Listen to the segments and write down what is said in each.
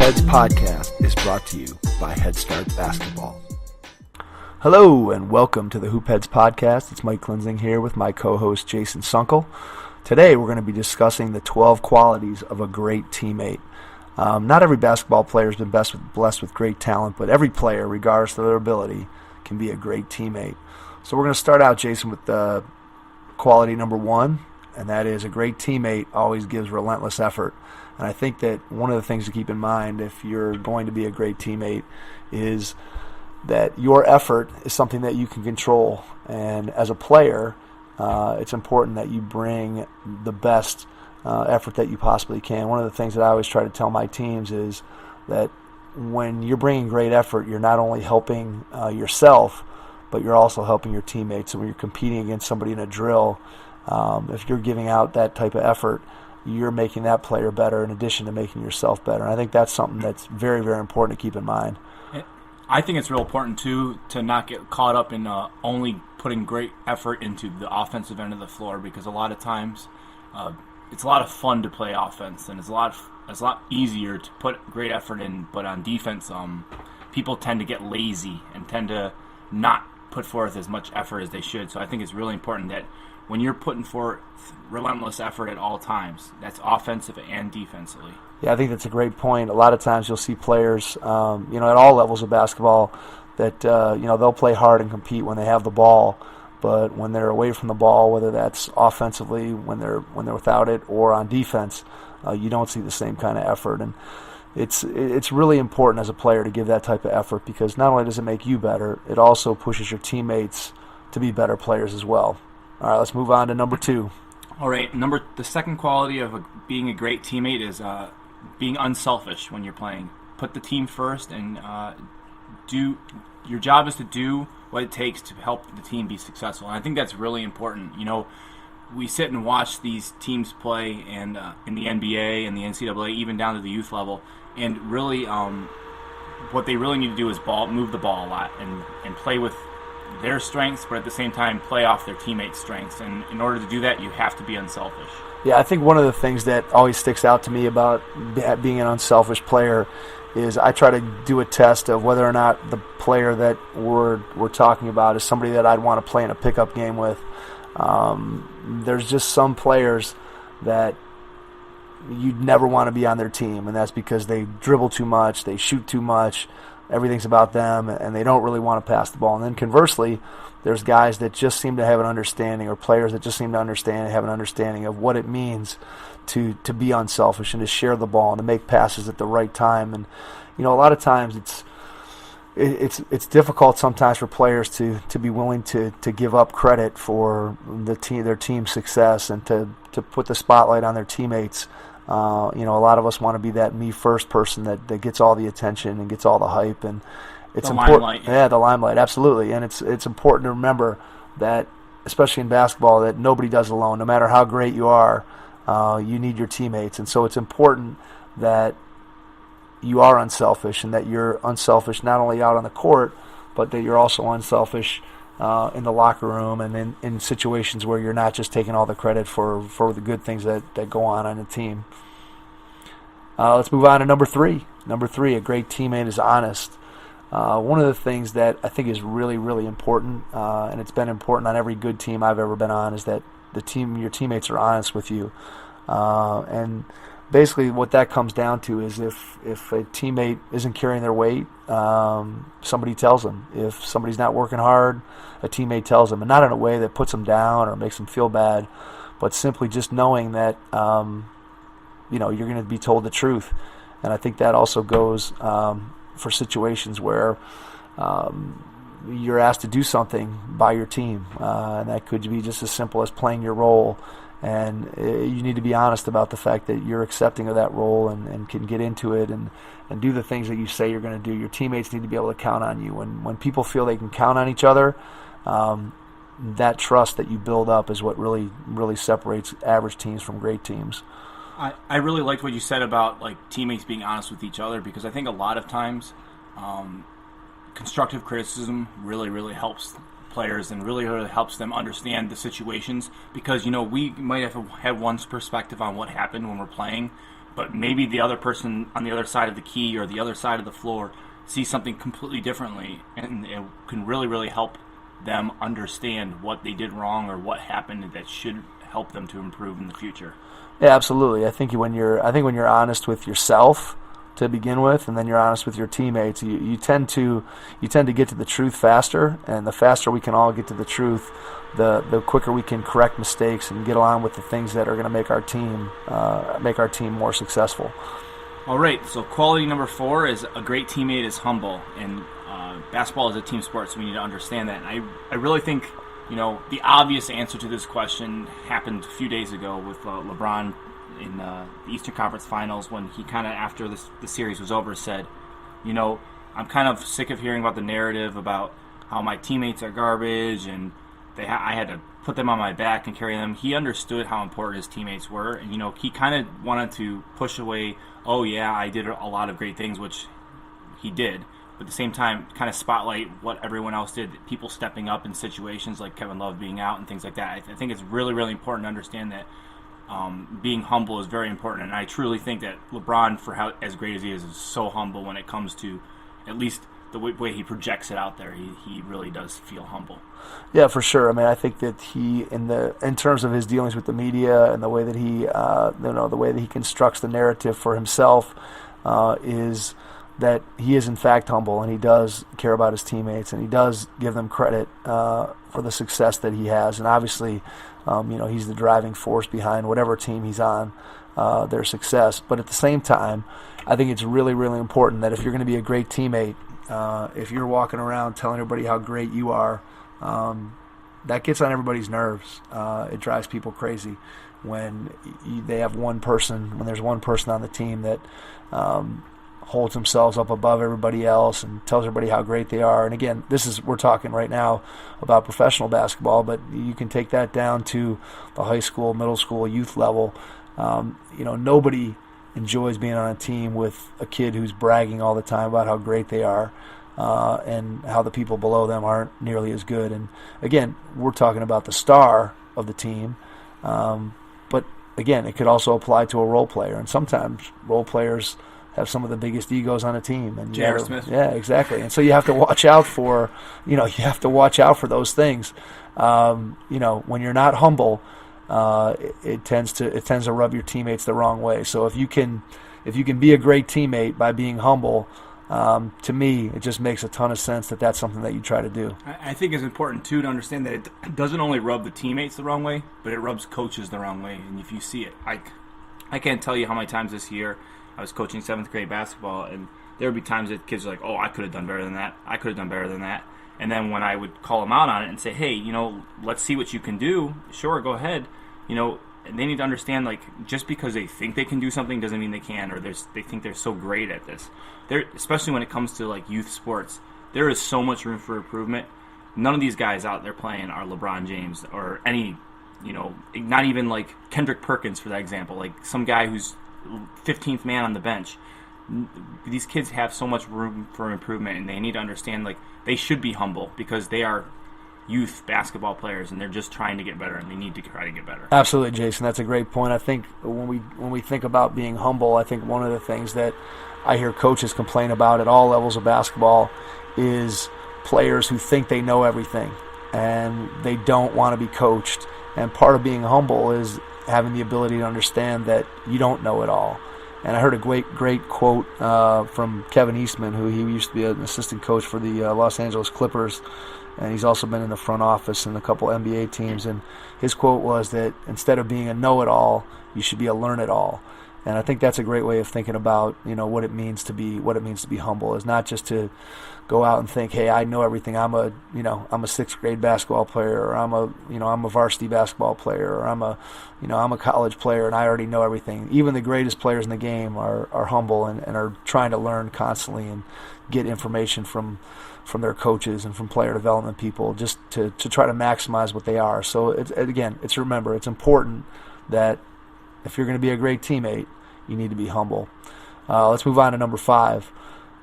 Heads podcast is brought to you by Head Start Basketball. Hello and welcome to the Hoop Heads podcast. It's Mike Klinzing here with my co-host Jason Sunkel. Today we're going to be discussing the 12 qualities of a great teammate. Not every basketball player has been blessed with great talent, but every player, regardless of their ability, can be a great teammate. So we're going to start out, Jason, with quality number one, and that is a great teammate always gives relentless effort. And I think that one of the things to keep in mind if you're going to be a great teammate is that your effort is something that you can control. And as a player, it's important that you bring the best effort that you possibly can. One of the things that I always try to tell my teams is that when you're bringing great effort, you're not only helping yourself, but you're also helping your teammates. And when you're competing against somebody in a drill, if you're giving out that type of effort, you're making that player better in addition to making yourself better. And I think that's something that's very, very important to keep in mind. I think it's real important, too, to not get caught up in only putting great effort into the offensive end of the floor, because a lot of times it's a lot of fun to play offense, and it's a lot easier to put great effort in. But on defense, people tend to get lazy and tend to not put forth as much effort as they should. So I think it's really important that when you're putting forth relentless effort at all times, that's offensive and defensively. Yeah, I think that's a great point. A lot of times you'll see players, at all levels of basketball, that they'll play hard and compete when they have the ball, but when they're away from the ball, whether that's offensively when they're without it or on defense, you don't see the same kind of effort. And it's really important as a player to give that type of effort, because not only does it make you better, it also pushes your teammates to be better players as well. All right, let's move on to number two. All right, the second quality of being a great teammate is being unselfish when you're playing. Put the team first, and your job is to do what it takes to help the team be successful. And I think that's really important. We sit and watch these teams play, and in the NBA and the NCAA, even down to the youth level, and really, what they really need to do is move the ball a lot and play with their strengths, but at the same time play off their teammates' strengths. And in order to do that, you have to be unselfish. Yeah, I think one of the things that always sticks out to me about being an unselfish player is I try to do a test of whether or not the player that we're talking about is somebody that I'd want to play in a pickup game with. There's just some players that you'd never want to be on their team, and that's because they dribble too much, they shoot too much, everything's about them, and they don't really want to pass the ball. And then conversely, there's guys that just seem to have an understanding, or players that just seem to have an understanding of what it means to be unselfish and to share the ball and to make passes at the right time. And a lot of times it's difficult sometimes for players to be willing to give up credit for their team's success and to put the spotlight on their teammates. A lot of us want to be that me first person that gets all the attention and gets all the hype, and it's important. Limelight. Yeah, the limelight, absolutely. And it's important to remember that, especially in basketball, that nobody does alone. No matter how great you are, you need your teammates, and so it's important that you are unselfish, and that you're unselfish not only out on the court, but that you're also unselfish in the locker room and in situations where you're not just taking all the credit for the good things that go on the team. Let's move on to number three. Number three, a great teammate is honest. One of the things that I think is really, really important, and it's been important on every good team I've ever been on, is that your teammates are honest with you. And basically what that comes down to is if a teammate isn't carrying their weight, somebody tells them. If somebody's not working hard, a teammate tells them, and not in a way that puts them down or makes them feel bad, but simply just knowing that you're going to be told the truth. And I think that also goes for situations where you're asked to do something by your team, and that could be just as simple as playing your role. And you need to be honest about the fact that you're accepting of that role and can get into it and do the things that you say you're going to do. Your teammates need to be able to count on you. When people feel they can count on each other, that trust that you build up is what really, really separates average teams from great teams. I really liked what you said about teammates being honest with each other, because I think a lot of times constructive criticism really, really helps players and really, really helps them understand the situations, because, we might have had one perspective on what happened when we're playing, but maybe the other person on the other side of the key or the other side of the floor sees something completely differently, and it can really, really help them understand what they did wrong or what happened that should help them to improve in the future. Yeah, absolutely. I think when you're honest with yourself to begin with, and then you're honest with your teammates, you tend to get to the truth faster, and the faster we can all get to the truth, the quicker we can correct mistakes and get along with the things that are going to make our team more successful. All right, so quality number 4 is a great teammate is humble, and basketball is a team sport, so we need to understand that. And I really think, the obvious answer to this question happened a few days ago with LeBron in the Eastern Conference Finals, when he kind of, after the series was over, said, I'm kind of sick of hearing about the narrative about how my teammates are garbage and I had to put them on my back and carry them. He understood how important his teammates were, and he kind of wanted to push away, oh yeah, I did a lot of great things, which he did, but at the same time kind of spotlight what everyone else did, people stepping up in situations like Kevin Love being out and things like that. I think it's really, really important to understand that being humble is very important, and I truly think that LeBron, for how as great as he is so humble when it comes to at least the way he projects it out there. He really does feel humble. Yeah, for sure. I mean, I think that he, in terms of his dealings with the media and the way that he constructs the narrative for himself, is that he is in fact humble, and he does care about his teammates, and he does give them credit for the success that he has. And obviously, he's the driving force behind whatever team he's on, their success. But at the same time, I think it's really, really important that if you're going to be a great teammate, if you're walking around telling everybody how great you are, that gets on everybody's nerves. It drives people crazy when there's one person on the team that holds themselves up above everybody else and tells everybody how great they are. And again, we're talking right now about professional basketball, but you can take that down to the high school, middle school, youth level. Nobody enjoys being on a team with a kid who's bragging all the time about how great they are, and how the people below them aren't nearly as good. And again, we're talking about the star of the team, but again, it could also apply to a role player. And sometimes role players have some of the biggest egos on a team. And J.R. Smith. Yeah, exactly. And so you have to watch out for, those things. When you're not humble, it tends to rub your teammates the wrong way. So if you can be a great teammate by being humble, to me, it just makes a ton of sense that that's something that you try to do. I think it's important too to understand that it doesn't only rub the teammates the wrong way, but it rubs coaches the wrong way. And if you see it, I can't tell you how many times this year I was coaching 7th grade basketball, and there would be times that kids are like, "Oh, I could have done better than that. I could have done better than that." And then when I would call them out on it and say, "Hey, let's see what you can do. Sure, go ahead." They need to understand, like, just because they think they can do something doesn't mean they can, or they think they're so great at this. Especially when it comes to like youth sports, there is so much room for improvement. None of these guys out there playing are LeBron James or any, not even like Kendrick Perkins for that example, like some guy who's 15th man on the bench. These kids have so much room for improvement, and they need to understand, like, they should be humble because they are youth basketball players, and they're just trying to get better, and they need to try to get better. Absolutely, Jason. That's a great point. I think when we think about being humble, I think one of the things that I hear coaches complain about at all levels of basketball is players who think they know everything, and they don't want to be coached. And part of being humble is having the ability to understand that you don't know it all. And I heard a great quote from Kevin Eastman, who he used to be an assistant coach for the Los Angeles Clippers, and he's also been in the front office in a couple NBA teams. And his quote was that instead of being a know-it-all, you should be a learn-it-all. And I think that's a great way of thinking about what it means to be humble. Is not just to go out and think, hey, I know everything. I'm a 6th grade basketball player, or I'm a varsity basketball player, or I'm a college player, and I already know everything. Even the greatest players in the game are humble and are trying to learn constantly and get information from their coaches and from player development people, just to try to maximize what they are. So remember, it's important that if you're going to be a great teammate, you need to be humble. Let's move on to number 5.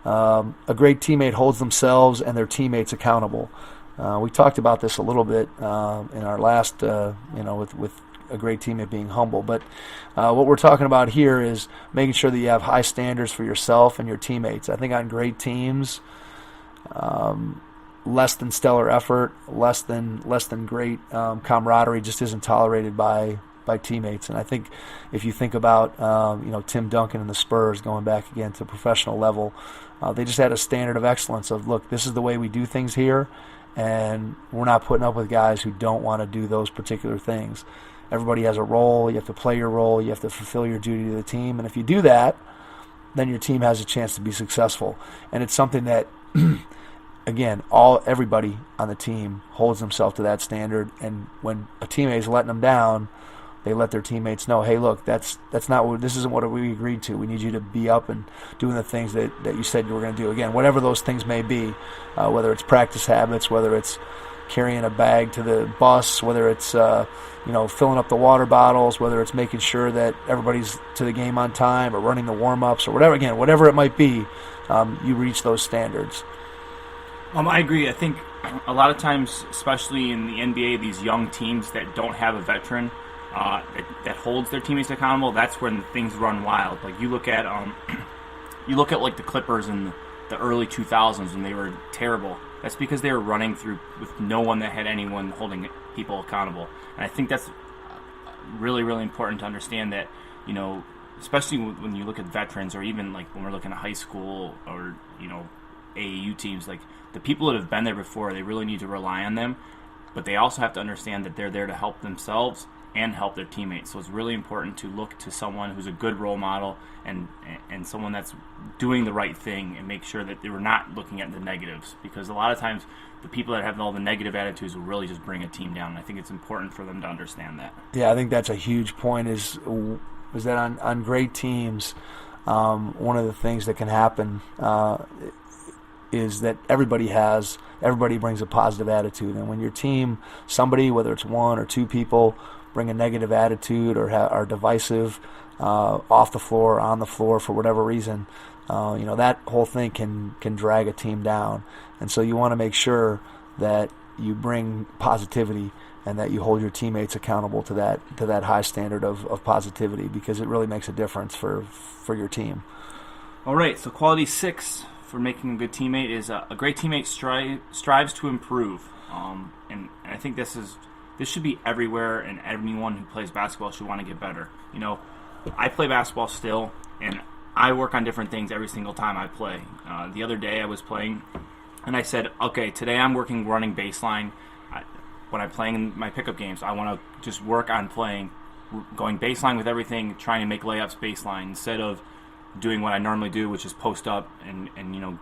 A great teammate holds themselves and their teammates accountable. We talked about this a little bit in our last, with a great teammate being humble. But what we're talking about here is making sure that you have high standards for yourself and your teammates. I think on great teams, less than stellar effort, less than great camaraderie just isn't tolerated by teammates. And I think if you think about Tim Duncan and the Spurs going back again to professional level, they just had a standard of excellence of, look, this is the way we do things here, and we're not putting up with guys who don't want to do those particular things. Everybody has a role. You have to play your role. You have to fulfill your duty to the team. And if you do that, then your team has a chance to be successful. And it's something that, again, everybody on the team holds themselves to that standard. And when a teammate is letting them down, they let their teammates know, hey, look, this isn't what we agreed to. We need you to be up and doing the things that you said you were going to do. Again, whatever those things may be, whether it's practice habits, whether it's carrying a bag to the bus, whether it's filling up the water bottles, whether it's making sure that everybody's to the game on time or running the warm-ups or whatever. Again, whatever it might be, you reach those standards. I agree. I think a lot of times, especially in the NBA, these young teams that don't have a veteran that holds their teammates accountable, that's when things run wild. Like you look at like the Clippers in the early 2000s when they were terrible. That's because they were running through with no one that had anyone holding people accountable. And I think that's really, really important to understand that, especially when you look at veterans, or even like when we're looking at high school or, AAU teams, like the people that have been there before, they really need to rely on them. But they also have to understand that they're there to help themselves and help their teammates. So it's really important to look to someone who's a good role model and someone that's doing the right thing, and make sure that they were not looking at the negatives, because a lot of times the people that have all the negative attitudes will really just bring a team down. And I think it's important for them to understand that. Yeah, I think that's a huge point is that on great teams, one of the things that can happen is that everybody brings a positive attitude. And when your team, somebody, whether it's one or two people, bring a negative attitude or are divisive off the floor, on the floor for whatever reason, that whole thing can drag a team down. And so you want to make sure that you bring positivity and that you hold your teammates accountable to that high standard of positivity, because it really makes a difference for your team. All right, so quality 6 for making a good teammate is a great teammate strives to improve. And I think this should be everywhere, and everyone who plays basketball should want to get better. I play basketball still, and I work on different things every single time I play. The other day I was playing, and I said, okay, today I'm working running baseline. When I'm playing in my pickup games, I want to just work on going baseline with everything, trying to make layups baseline instead of doing what I normally do, which is post up and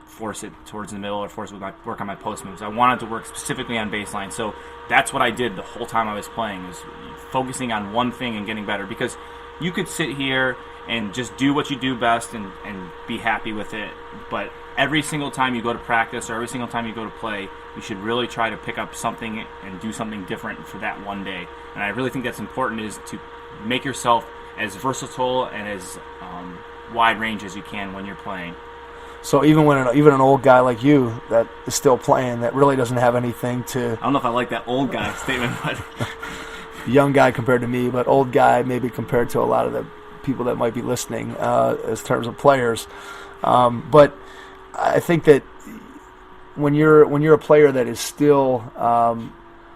force it towards the middle or force it with work on my post moves. I wanted to work specifically on baseline, so that's what I did the whole time I was playing, is focusing on one thing and getting better. Because you could sit here and just do what you do best and be happy with it, but every single time you go to practice or every single time you go to play, you should really try to pick up something and do something different for that one day. And I really think that's important, is to make yourself as versatile and as wide range as you can when you're playing. So even an old guy like you that is still playing, that really doesn't have anything to... I don't know if I like that old guy statement, but... young guy compared to me, but old guy maybe compared to a lot of the people that might be listening as terms of players. But I think that when you're a player that is still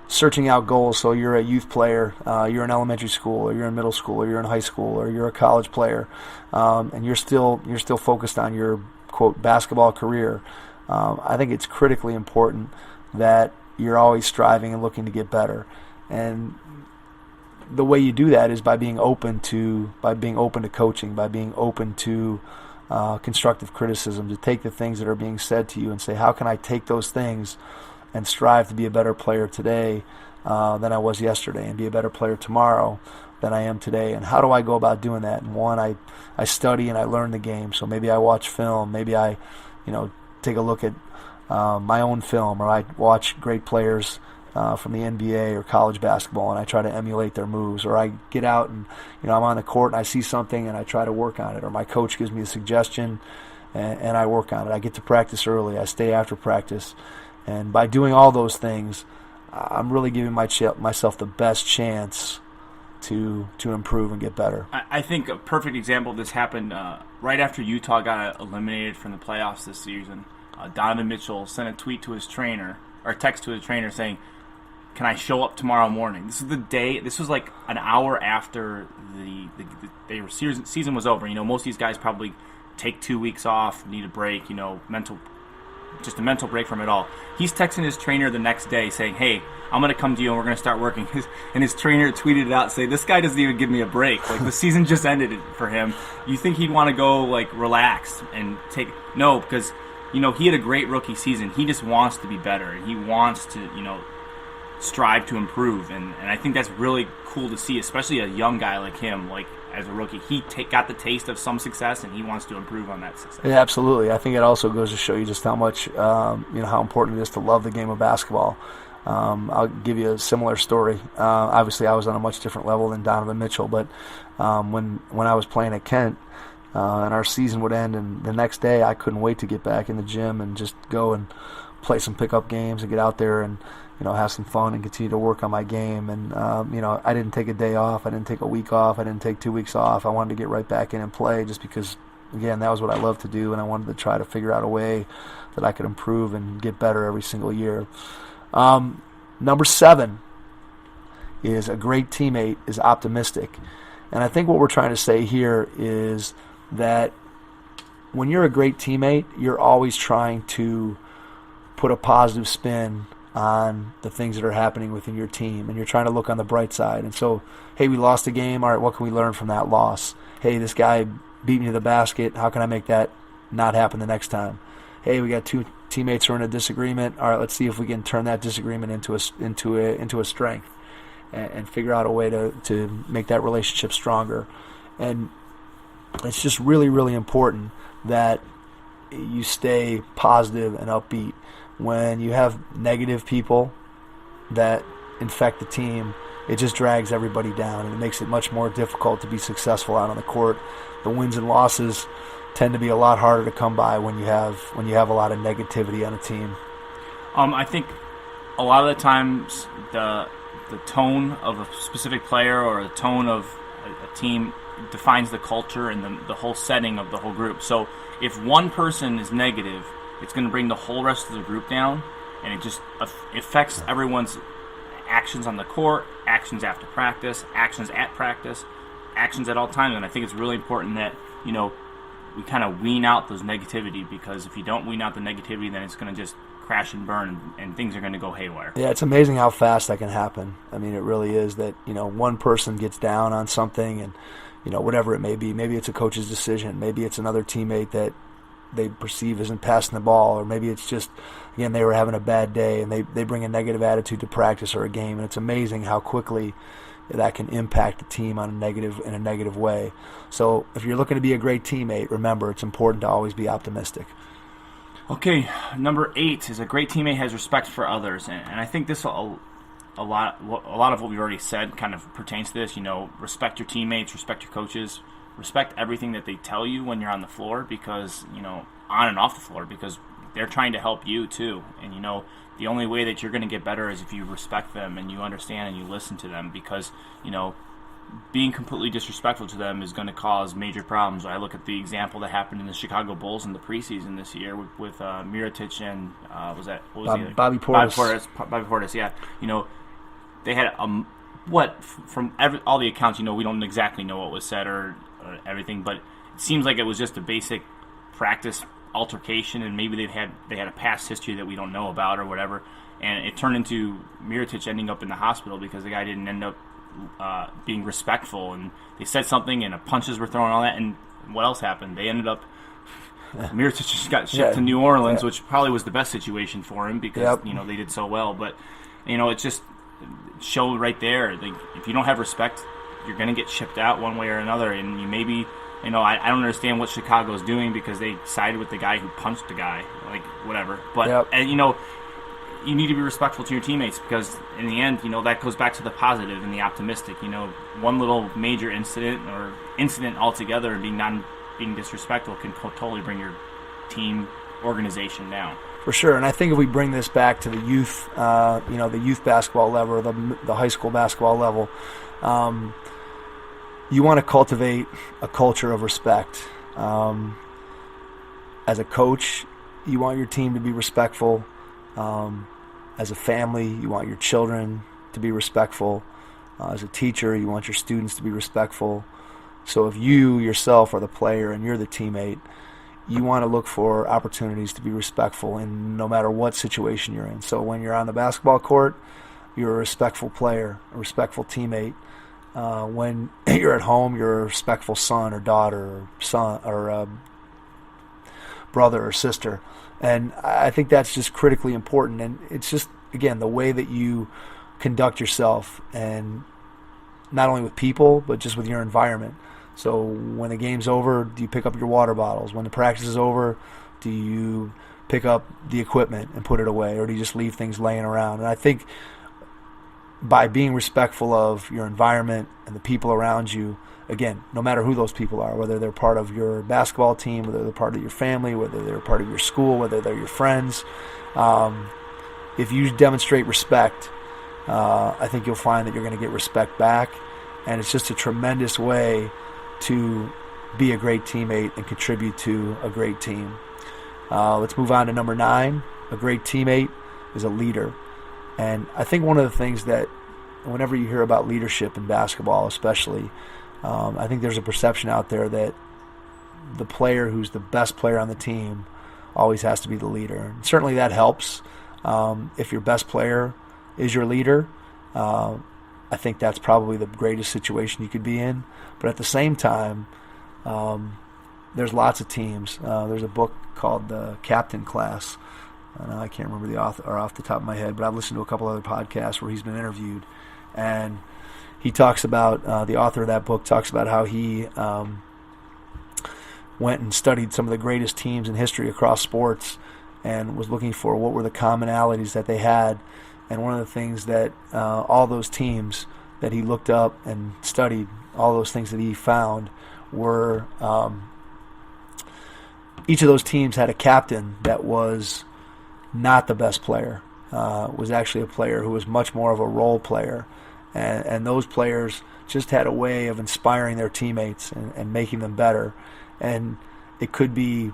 searching out goals, so you're a youth player, you're in elementary school, or you're in middle school, or you're in high school, or you're a college player, and you're still focused on your quote basketball career, I think it's critically important that you're always striving and looking to get better. And the way you do that is by being open to coaching, by being open to constructive criticism, to take the things that are being said to you and say, how can I take those things and strive to be a better player today than I was yesterday, and be a better player tomorrow than I am today. And how do I go about doing that? And one, I study and I learn the game. So maybe I watch film, maybe I take a look at my own film, or I watch great players from the NBA or college basketball, and I try to emulate their moves. Or I get out and I'm on the court and I see something and I try to work on it. Or my coach gives me a suggestion and I work on it. I get to practice early. I stay after practice. And by doing all those things, I'm really giving myself the best chance to improve and get better. I think a perfect example of this happened right after Utah got eliminated from the playoffs this season. Donovan Mitchell sent a tweet to his trainer, or a text to his trainer saying, "Can I show up tomorrow morning?" This is the day. This was like an hour after the season was over. Most of these guys probably take 2 weeks off, need a break. Just a mental break from it all. He's texting his trainer the next day saying, "Hey, I'm going to come to you and we're going to start working." And his trainer tweeted it out saying, "This guy doesn't even give me a break. Like, the season just ended for him. You think he'd want to go, like, relax and take..." No, because, he had a great rookie season. He just wants to be better. And he wants to, strive to improve. And I think that's really cool to see, especially a young guy like him, like, as a rookie. He got the taste of some success, and he wants to improve on that success. Yeah, absolutely. I think it also goes to show you just how much, how important it is to love the game of basketball. I'll give you a similar story. Obviously, I was on a much different level than Donovan Mitchell, but when I was playing at Kent, and our season would end, and the next day I couldn't wait to get back in the gym and just go and play some pickup games and get out there and have some fun and continue to work on my game. And I didn't take a day off, I didn't take a week off, I didn't take 2 weeks off. I wanted to get right back in and play, just because, again, that was what I loved to do, and I wanted to try to figure out a way that I could improve and get better every single year. Number 7 is a great teammate is optimistic. And I think what we're trying to say here is that when you're a great teammate, you're always trying to put a positive spin on the things that are happening within your team, and you're trying to look on the bright side. And so, hey, we lost a game. All right, what can we learn from that loss? Hey, this guy beat me to the basket. How can I make that not happen the next time? Hey, we got 2 teammates who are in a disagreement. All right, let's see if we can turn that disagreement into a strength, and figure out a way to make that relationship stronger. And it's just really, really important that you stay positive and upbeat. When you have negative people that infect the team, it just drags everybody down, and it makes it much more difficult to be successful out on the court. The wins and losses tend to be a lot harder to come by when you have a lot of negativity on a team. I think a lot of the times the tone of a specific player or the tone of a team defines the culture and the whole setting of the whole group. So if one person is negative, it's going to bring the whole rest of the group down, and it just affects everyone's actions on the court, actions after practice, actions at practice, actions at all times. And I think it's really important that we kind of wean out those negativity, because if you don't wean out the negativity, then it's going to just crash and burn, and things are going to go haywire. Yeah, it's amazing how fast that can happen. I mean, it really is that, one person gets down on something, and, whatever it may be. Maybe it's a coach's decision. Maybe it's another teammate that they perceive isn't passing the ball, or maybe it's just, again, they were having a bad day, and they bring a negative attitude to practice or a game. And it's amazing how quickly that can impact the team in a negative way. So if you're looking to be a great teammate, remember, it's important to always be optimistic. Okay, number 8 is a great teammate has respect for others, and I think this a lot of what we've already said kind of pertains to this. Respect your teammates, respect your coaches, respect everything that they tell you when you're on the floor, because on and off the floor, because they're trying to help you too. And the only way that you're going to get better is if you respect them and you understand and you listen to them, because being completely disrespectful to them is going to cause major problems. I look at the example that happened in the Chicago Bulls in the preseason this year with Mirotic and Bobby Portis. Bobby Portis, yeah. They had from all the accounts, we don't exactly know what was said or everything, but it seems like it was just a basic practice altercation, and maybe they had a past history that we don't know about or whatever, and it turned into Mirotic ending up in the hospital because the guy didn't end up being respectful, and they said something and punches were thrown and all that, and what else happened? They ended up Mirotic just got shipped to New Orleans, which probably was the best situation for him, because they did so well. But it just showed right there, if you don't have respect, you're going to get shipped out one way or another. And you maybe, I don't understand what Chicago's doing, because they sided with the guy who punched the guy, like, whatever. But and, you need to be respectful to your teammates, because in the end, that goes back to the positive and the optimistic. One little major incident or incident altogether and being disrespectful can totally bring your team organization down. For sure, and I think if we bring this back to the youth, the youth basketball level, or the high school basketball level, you want to cultivate a culture of respect. As a coach, you want your team to be respectful. As a family, you want your children to be respectful. As a teacher, you want your students to be respectful. So if you yourself are the player and you're the teammate, you want to look for opportunities to be respectful in no matter what situation you're in. So when you're on the basketball court, you're a respectful player, a respectful teammate. When you're at home, you're a respectful son or daughter or brother or sister. And I think that's just critically important. And it's just, again, the way that you conduct yourself, and not only with people, but just with your environment. So when the game's over, do you pick up your water bottles? When the practice is over, do you pick up the equipment and put it away? Or do you just leave things laying around? And I think by being respectful of your environment and the people around you, again, no matter who those people are, whether they're part of your basketball team, whether they're part of your family, whether they're part of your school, whether they're your friends, if you demonstrate respect, I think you'll find that you're going to get respect back. And it's just a tremendous way to be a great teammate and contribute to a great team. Let's move on to number 9. A great teammate is a leader. And I think one of the things that whenever you hear about leadership in basketball especially, I think there's a perception out there that the player who's the best player on the team always has to be the leader. And certainly that helps. If your best player is your leader, I think that's probably the greatest situation you could be in. But at the same time, there's lots of teams. There's a book called The Captain Class. I can't remember the author or off the top of my head, but I've listened to a couple other podcasts where he's been interviewed. And he talks about, the author of that book talks about how he went and studied some of the greatest teams in history across sports and was looking for what were the commonalities that they had. And one of the things that all those teams that he looked up and studied, all those things that he found were each of those teams had a captain that was not the best player, was actually a player who was much more of a role player. And those players just had a way of inspiring their teammates and making them better. And it could be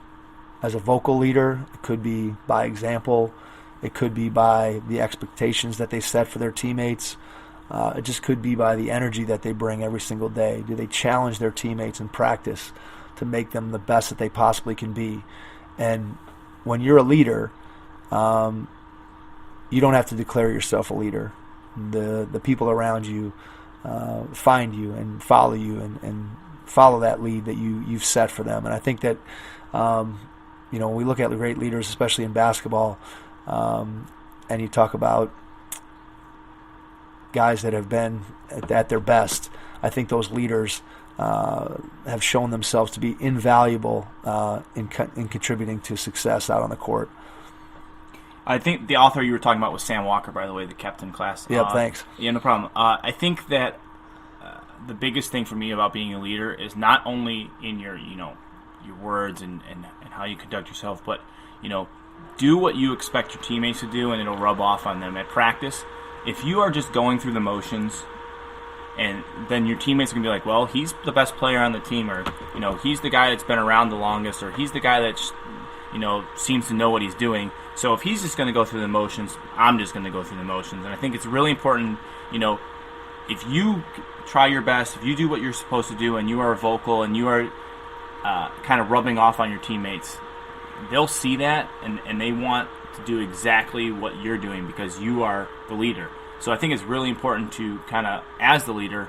as a vocal leader, it could be by example, it could be by the expectations that they set for their teammates. It just could be by the energy that they bring every single day. Do they challenge their teammates in practice to make them the best that they possibly can be? And when you're a leader, you don't have to declare yourself a leader. The people around you find you and follow you and follow that lead that you've set for them. And I think that when we look at the great leaders, especially in basketball, and you talk about guys that have been at their best, I think those leaders have shown themselves to be invaluable in contributing to success out on the court. I think the author you were talking about was Sam Walker, by the way, The Captain Class. Yep, thanks. Yeah, no problem. I think that the biggest thing for me about being a leader is not only in your words and how you conduct yourself, but do what you expect your teammates to do, and it'll rub off on them at practice. If you are just going through the motions, and then your teammates are going to be like, well, he's the best player on the team, or he's the guy that's been around the longest, or he's the guy that seems to know what he's doing. So if he's just going to go through the motions, I'm just going to go through the motions. And I think it's really important, if you try your best, if you do what you're supposed to do, and you are vocal and you are kind of rubbing off on your teammates, they'll see that and they want to do exactly what you're doing because you are the leader. So I think it's really important to kind of, as the leader,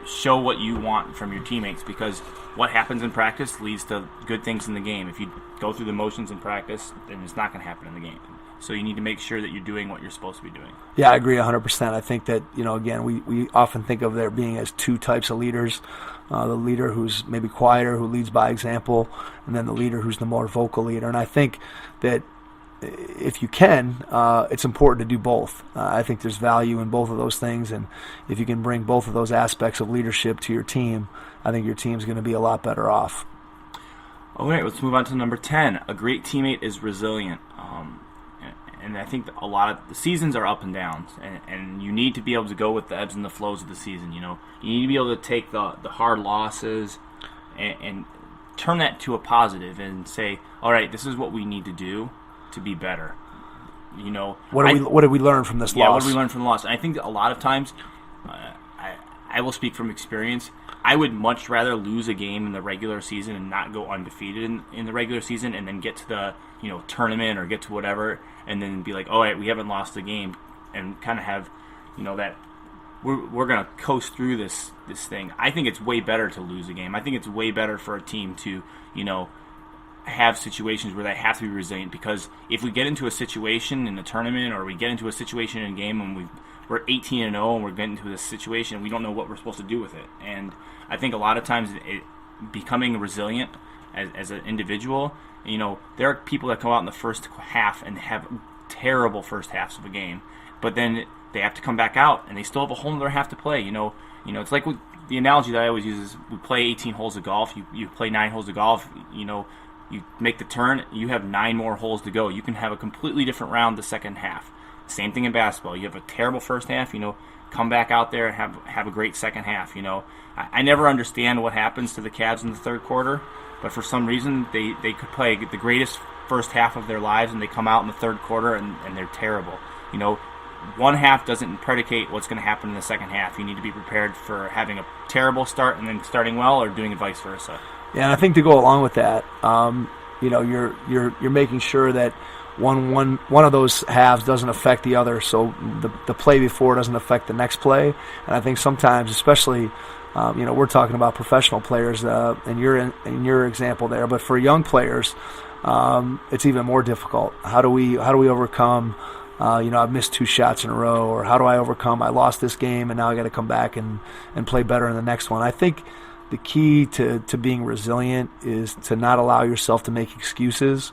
show what you want from your teammates, because what happens in practice leads to good things in the game. If you go through the motions in practice, then it's not going to happen in the game. So you need to make sure that you're doing what you're supposed to be doing. Yeah, I agree 100%. I think that, again, we often think of there being as two types of leaders. The leader who's maybe quieter, who leads by example, and then the leader who's the more vocal leader. And I think that if you can, it's important to do both. I think there's value in both of those things, and if you can bring both of those aspects of leadership to your team, I think your team's going to be a lot better off. All right, let's move on to number 10. A great teammate is resilient. And I think a lot of the seasons are up and downs, and you need to be able to go with the ebbs and the flows of the season. You need to be able to take the hard losses and turn that to a positive and say, all right, this is what we need to do to be better. What did we learn from this loss? Yeah, what did we learn from the loss? And I think that a lot of times, I will speak from experience, I would much rather lose a game in the regular season and not go undefeated in the regular season and then get to the tournament or get to whatever and then be like, all right, we haven't lost the game, and kind of have that we're going to coast through this thing. I think it's way better to lose a game. I think it's way better for a team to have situations where they have to be resilient, because if we get into a situation in the tournament or we get into a situation in a game and we're 18-0 and we're getting into this situation, we don't know what we're supposed to do with it. And I think a lot of times becoming resilient as an individual, there are people that come out in the first half and have terrible first halves of a game, but then they have to come back out and they still have a whole other half to play. It's like the analogy that I always use is we play 18 holes of golf, you play 9 holes of golf, you make the turn, you have 9 more holes to go. You can have a completely different round the second half. Same thing in basketball. You have a terrible first half, come back out there and have a great second half. I never understand what happens to the Cavs in the third quarter, but for some reason they could play the greatest first half of their lives and they come out in the third quarter and they're terrible. One half doesn't predicate what's going to happen in the second half. You need to be prepared for having a terrible start and then starting well, or doing it vice versa. Yeah, and I think to go along with that, you're making sure that one of those halves doesn't affect the other, so the play before doesn't affect the next play. And I think sometimes, especially, we're talking about professional players, and you're in your example there, but for young players, it's even more difficult. How do we overcome? I've missed 2 shots in a row, or how do I overcome? I lost this game, and now I got to come back and play better in the next one. I think the key to being resilient is to not allow yourself to make excuses,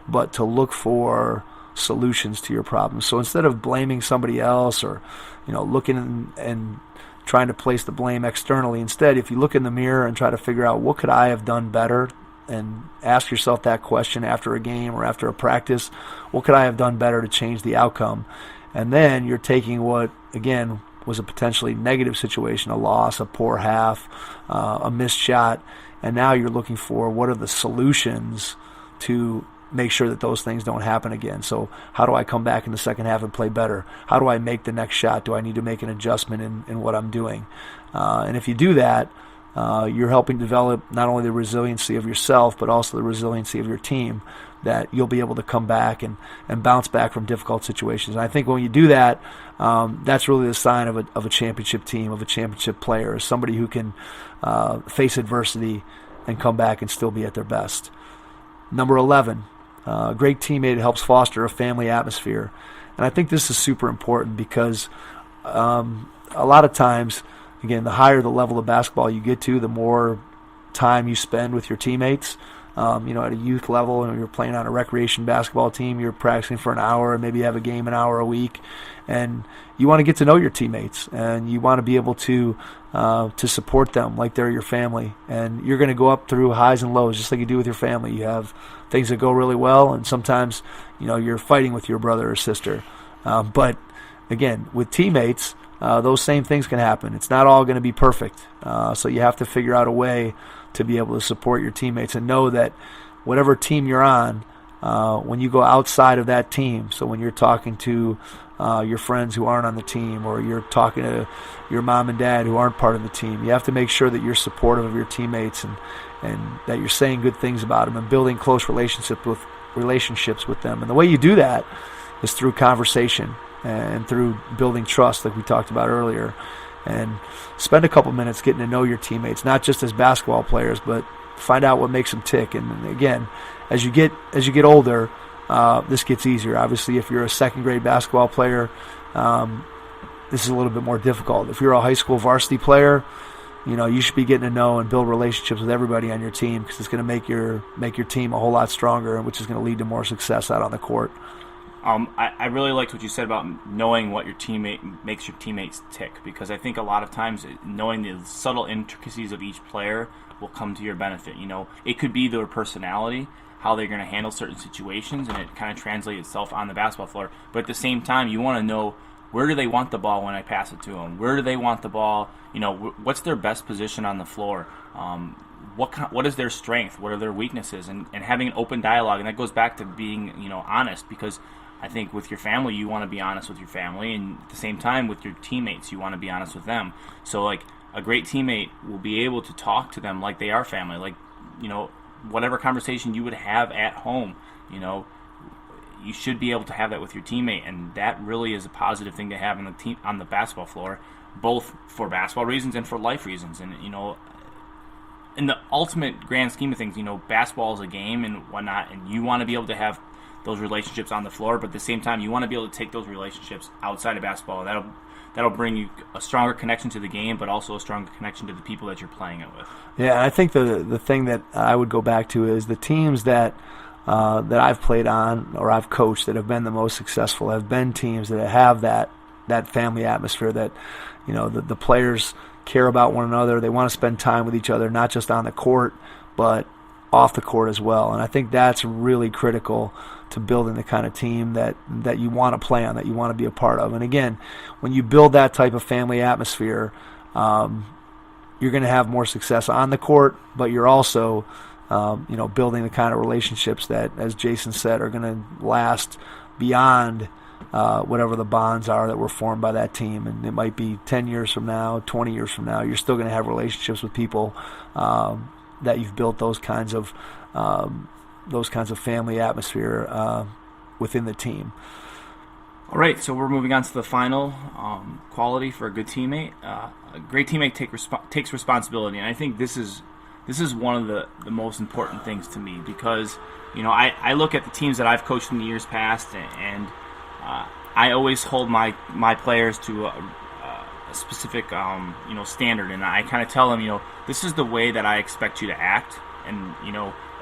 but to look for solutions to your problems. So instead of blaming somebody else or, looking and trying to place the blame externally, instead, if you look in the mirror and try to figure out what could I have done better, and ask yourself that question after a game or after a practice, what could I have done better to change the outcome? And then you're taking what, again, was a potentially negative situation, a loss, a poor half, a missed shot, and now you're looking for what are the solutions to make sure that those things don't happen again. So how do I come back in the second half and play better? How do I make the next shot? Do I need to make an adjustment in what I'm doing? And if you do that, you're helping develop not only the resiliency of yourself, but also the resiliency of your team, that you'll be able to come back and bounce back from difficult situations. And I think when you do that, that's really the sign of a championship team, of a championship player, somebody who can face adversity and come back and still be at their best. Number 11, a great teammate helps foster a family atmosphere. And I think this is super important because a lot of times, again, the higher the level of basketball you get to, the more time you spend with your teammates. At a youth level, and you're playing on a recreation basketball team, you're practicing for an hour and maybe you have a game an hour a week, and you want to get to know your teammates and you want to be able to support them like they're your family. And you're going to go up through highs and lows just like you do with your family. You have things that go really well, and sometimes you're fighting with your brother or sister. But again, with teammates, those same things can happen. It's not all going to be perfect, so you have to figure out a way to be able to support your teammates and know that whatever team you're on, when you go outside of that team, so when you're talking to your friends who aren't on the team, or you're talking to your mom and dad who aren't part of the team, you have to make sure that you're supportive of your teammates and that you're saying good things about them and building close relationships with them. And the way you do that is through conversation and through building trust, like we talked about earlier. And spend a couple minutes getting to know your teammates, not just as basketball players, but find out what makes them tick. And again, as you get older, this gets easier. Obviously, if you're a second grade basketball player, this is a little bit more difficult. If you're a high school varsity player, you should be getting to know and build relationships with everybody on your team, because it's going to make your team a whole lot stronger, which is going to lead to more success out on the court. I really liked what you said about knowing what your teammate makes your teammates tick, because I think a lot of times knowing the subtle intricacies of each player will come to your benefit. It could be their personality, how they're going to handle certain situations, and it kind of translates itself on the basketball floor. But at the same time, you want to know, where do they want the ball when I pass it to them? Where do they want the ball? What's their best position on the floor? What is their strength? What are their weaknesses? And having an open dialogue, and that goes back to being honest, because I think with your family, you want to be honest with your family, and at the same time with your teammates, you want to be honest with them. So like a great teammate will be able to talk to them like they are family, like whatever conversation you would have at home, you should be able to have that with your teammate, and that really is a positive thing to have on the basketball floor, both for basketball reasons and for life reasons. And in the ultimate grand scheme of things, basketball is a game and whatnot, and you want to be able to have those relationships on the floor, but at the same time, you want to be able to take those relationships outside of basketball. That'll bring you a stronger connection to the game, but also a stronger connection to the people that you're playing it with. Yeah, and I think the thing that I would go back to is the teams that I've played on or I've coached that have been the most successful have been teams that have that family atmosphere, that the players care about one another. They want to spend time with each other, not just on the court, but off the court as well. And I think that's really critical to building the kind of team that you want to play on, that you want to be a part of. And again, when you build that type of family atmosphere, you're going to have more success on the court, but you're also building the kind of relationships that, as Jason said, are going to last beyond whatever the bonds are that were formed by that team. And it might be 10 years from now, 20 years from now, you're still going to have relationships with people that you've built those kinds of family atmosphere within the team. All right, so we're moving on to the final quality for a good teammate. A great teammate takes responsibility, and I think this is one of the most important things to me, because I look at the teams that I've coached in the years past, and I always hold my players to a specific standard, and I kind of tell them, this is the way that I expect you to act. And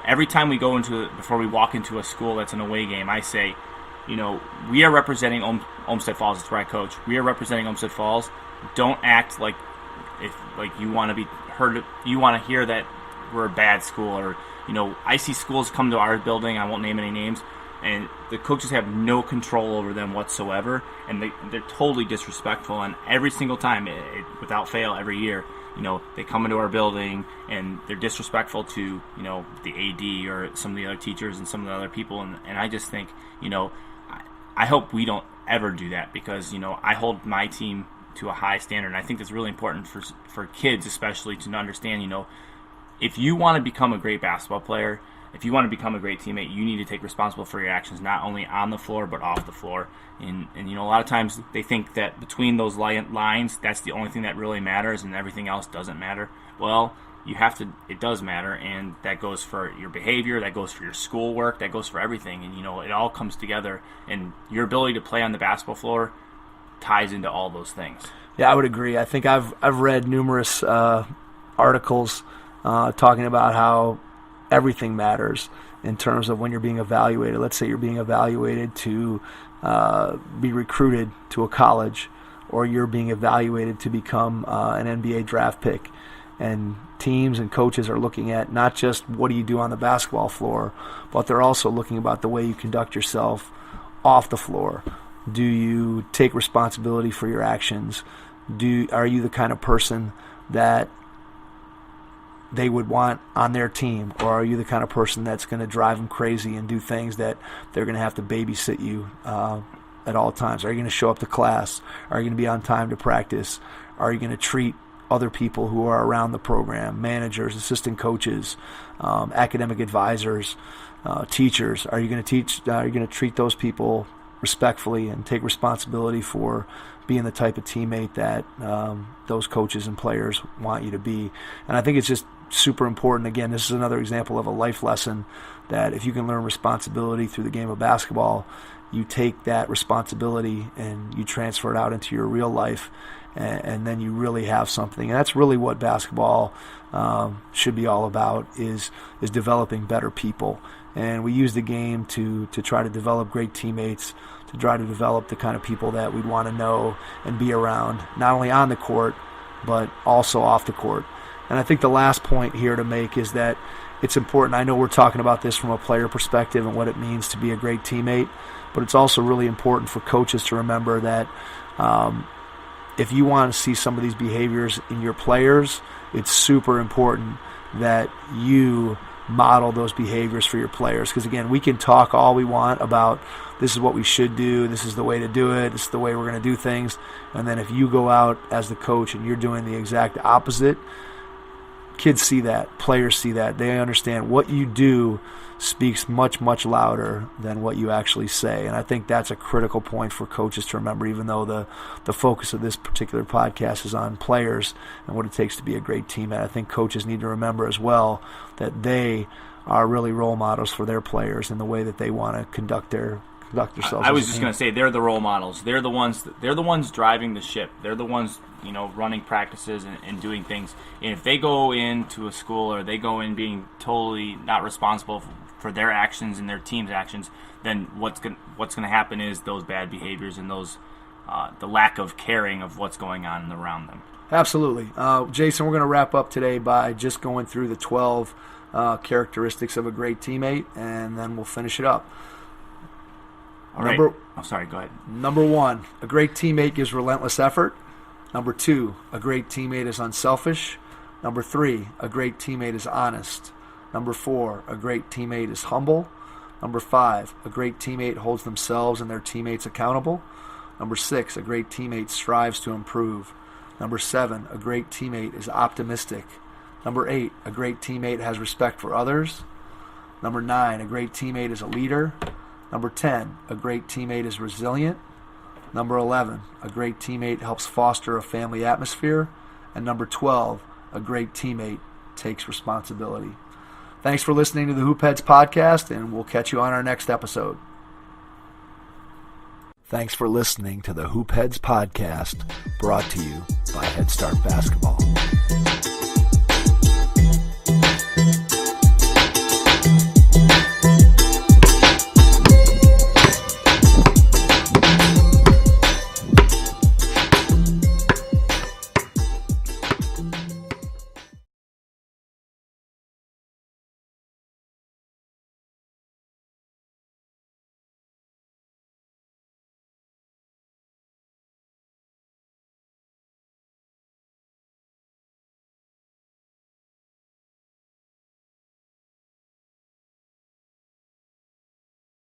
every time we go before we walk into a school that's an away game, I say, we are representing Olmsted Falls. It's where I coach. We are representing Olmsted Falls. Don't act like you want to be heard. You want to hear that we're a bad school, or I see schools come to our building. I won't name any names, and the coaches have no control over them whatsoever, and they're totally disrespectful. And every single time, without fail, every year, they come into our building and they're disrespectful to the AD or some of the other teachers and some of the other people. And I just think I hope we don't ever do that, because I hold my team to a high standard, and I think that's really important for kids especially to understand. If you want to become a great basketball player, if you want to become a great teammate, you need to take responsibility for your actions, not only on the floor but off the floor. And a lot of times they think that between those lines, that's the only thing that really matters, and everything else doesn't matter. Well, it does matter, and that goes for your behavior, that goes for your schoolwork, that goes for everything. And it all comes together, and your ability to play on the basketball floor ties into all those things. Yeah, I would agree. I think I've read numerous articles talking about how everything matters in terms of when you're being evaluated. Let's say you're being evaluated to be recruited to a college, or you're being evaluated to become an NBA draft pick. And teams and coaches are looking at not just what do you do on the basketball floor, but they're also looking about the way you conduct yourself off the floor. Do you take responsibility for your actions? Are you the kind of person that they would want on their team, or are you the kind of person that's going to drive them crazy and do things that they're going to have to babysit you at all times? Are you going to show up to class? Are you going to be on time to practice? Are you going to treat other people who are around the program, managers, assistant coaches, academic advisors, teachers? Are you going to treat those people respectfully and take responsibility for being the type of teammate that those coaches and players want you to be? And I think it's just super important. Again, this is another example of a life lesson that if you can learn responsibility through the game of basketball, you take that responsibility and you transfer it out into your real life, and then you really have something. And that's really what basketball should be all about, is developing better people. And we use the game to try to develop great teammates, to try to develop the kind of people that we'd want to know and be around, not only on the court, but also off the court. And I think the last point here to make is that it's important. I know we're talking about this from a player perspective and what it means to be a great teammate, but it's also really important for coaches to remember that if you want to see some of these behaviors in your players, it's super important that you model those behaviors for your players. Because again, we can talk all we want about this is what we should do, this is the way to do it, this is the way we're going to do things, and then if you go out as the coach and you're doing the exact opposite, kids see that, players see that. They understand what you do speaks much, much louder than what you actually say. And I think that's a critical point for coaches to remember, even though the focus of this particular podcast is on players and what it takes to be a great teammate. I think coaches need to remember as well that they are really role models for their players in the way that they want to conduct themselves. I was just going to say they're the role models. They're the ones driving the ship. They're the ones, running practices and doing things. And if they go into a school or they go in being totally not responsible for their actions and their team's actions, then what's going to happen is those bad behaviors and those the lack of caring of what's going on around them. Absolutely. Jason, we're going to wrap up today by just going through the 12 characteristics of a great teammate, and then we'll finish it up. All right. Sorry, go ahead. Number 1, a great teammate gives relentless effort. Number 2, a great teammate is unselfish. Number 3, a great teammate is honest. Number 4, a great teammate is humble. Number 5, a great teammate holds themselves and their teammates accountable. Number 6, a great teammate strives to improve. Number 7, a great teammate is optimistic. Number 8, a great teammate has respect for others. Number 9, a great teammate is a leader. Number 10, a great teammate is resilient. Number 11, a great teammate helps foster a family atmosphere. And number 12, a great teammate takes responsibility. Thanks for listening to the Hoopheads podcast, and we'll catch you on our next episode. Thanks for listening to the Hoopheads podcast, brought to you by Head Start Basketball.